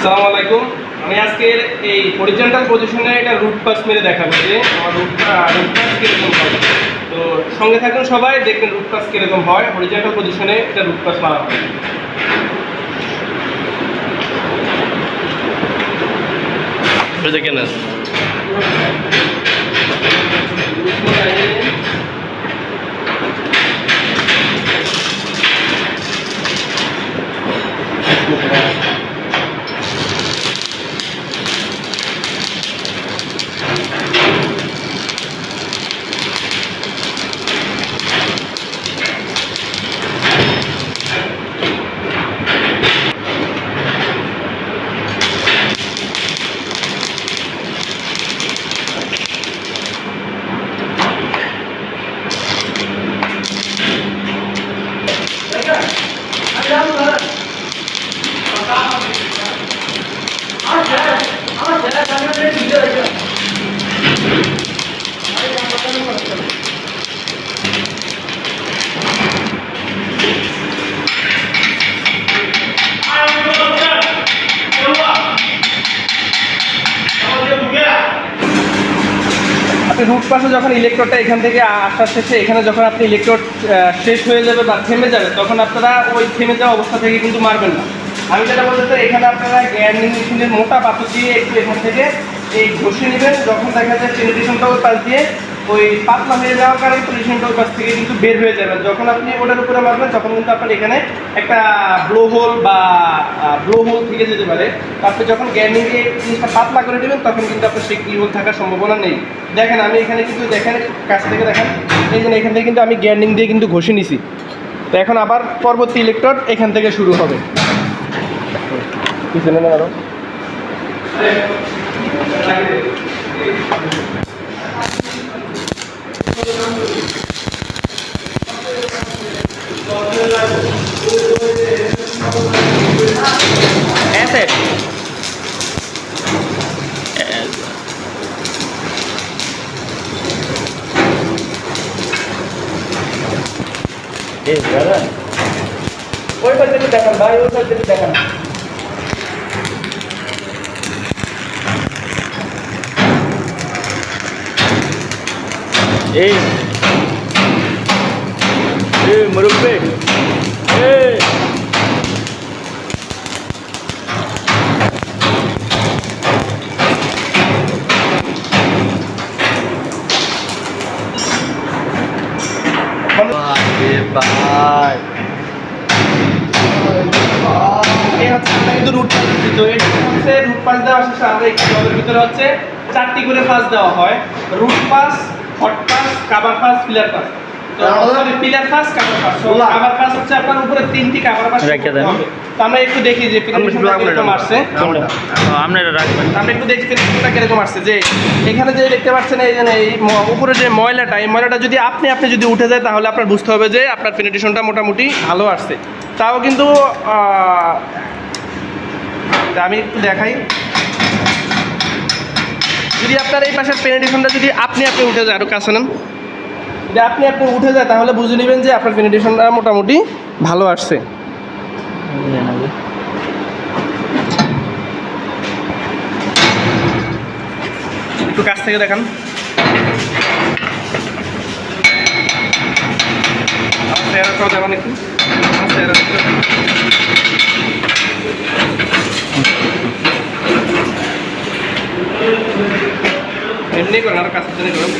আসসালামু আলাইকুম। আমি আজকের এই হরিজন্টাল পজিশনে এটা রুট পাস মেরে দেখাবো যে আমার রুট পাস কীরকম হয়। তো সঙ্গে থাকুন সবাই, দেখবেন রুট পাস কীরকম হয়। হরিজন্টাল পজিশনে এটা রুট পাস মারা হয়। আপনি রুট পাসে যখন ইলেকট্রোডটা এখান থেকে আসা শেষে এখানে যখন আপনি ইলেকট্রোড শেষ হয়ে যাবে বা থেমে যাবে, তখন আপনারা ওই থেমে যাওয়া অবস্থা থেকে কিন্তু মারবেন না। আমি যেটা বলতে চাই, এখানে আপনারা গ্যান্ডিং মেশিনের মোটা পাথর দিয়ে একটু এখান থেকে এই ঘষে নেবেন। যখন দেখা যায় পেনিট্রেশনটাও পাশ দিয়ে ওই পাতলা হয়ে যাওয়ার কারণে পেনিট্রেশনটাও পাশ থেকে কিন্তু বের হয়ে যাবেন। যখন আপনি ওটার উপরে মারবেন তখন কিন্তু আপনার এখানে একটা ব্লো হোল থেকে যেতে পারে। আপনি যখন গ্যান্ডিং দিয়ে জিনিসটা পাতলা করে দেবেন তখন কিন্তু আপনার সেই কি হোল থাকার সম্ভাবনা নেই। দেখেন আমি এখানে কিন্তু কাছ থেকে দেখেন, এই জন্য এখান থেকে কিন্তু আমি গ্যান্ডিং দিয়ে কিন্তু ঘষে নিছি। তো এখন আবার পরবর্তী ইলেকট্রোড এখান থেকে শুরু হবে। পিছনে না আরো ওই পাশ থেকে দেখান ভাই, ওই পাশ থেকে দেখান। মুরব্বী ভাই কিন্তু রুট পাস দিত, এটা হচ্ছে রুট পাস দেওয়া শেষে আমরা একটু জলের ভিতরে হচ্ছে 4টি করে পাস দেওয়া হয়। Root pass, hot pass, cover pass, pillar pass. তো pillar pass, cover pass. Cover pass হচ্ছে আপনার উপরে 3টি কাভার পাস হবে। তো আমরা একটু দেখি যে পেনিট্রেশনটা কিরকম আসছে। আপনারা রাখবেন, আমরা একটু দেখি পেনিট্রেশনটা কিরকম আসছে। যে এখানে যে দেখতে পাচ্ছেন এই যে উপরে যে ময়লাটা, এই ময়লাটা যদি আপনি যদি উঠে যায় তাহলে আপনার বুঝতে হবে যে আপনার পেনিট্রেশনটা মোটামুটি ভালো আসছে। তাও কিন্তু আমি একটু দেখাই, যদি আপনার এই পাশের পেনিট্রেশনটা যদি আপনি উঠে যায়, আরও কাছে নেন, যদি আপনি উঠে যায় তাহলে বুঝে নেবেন যে আপনার পেনিট্রেশনটা মোটামুটি ভালো আসছে। একটু কাছ থেকে দেখান। দেখান একটু এমনি করেন, আরো কাছে করেন।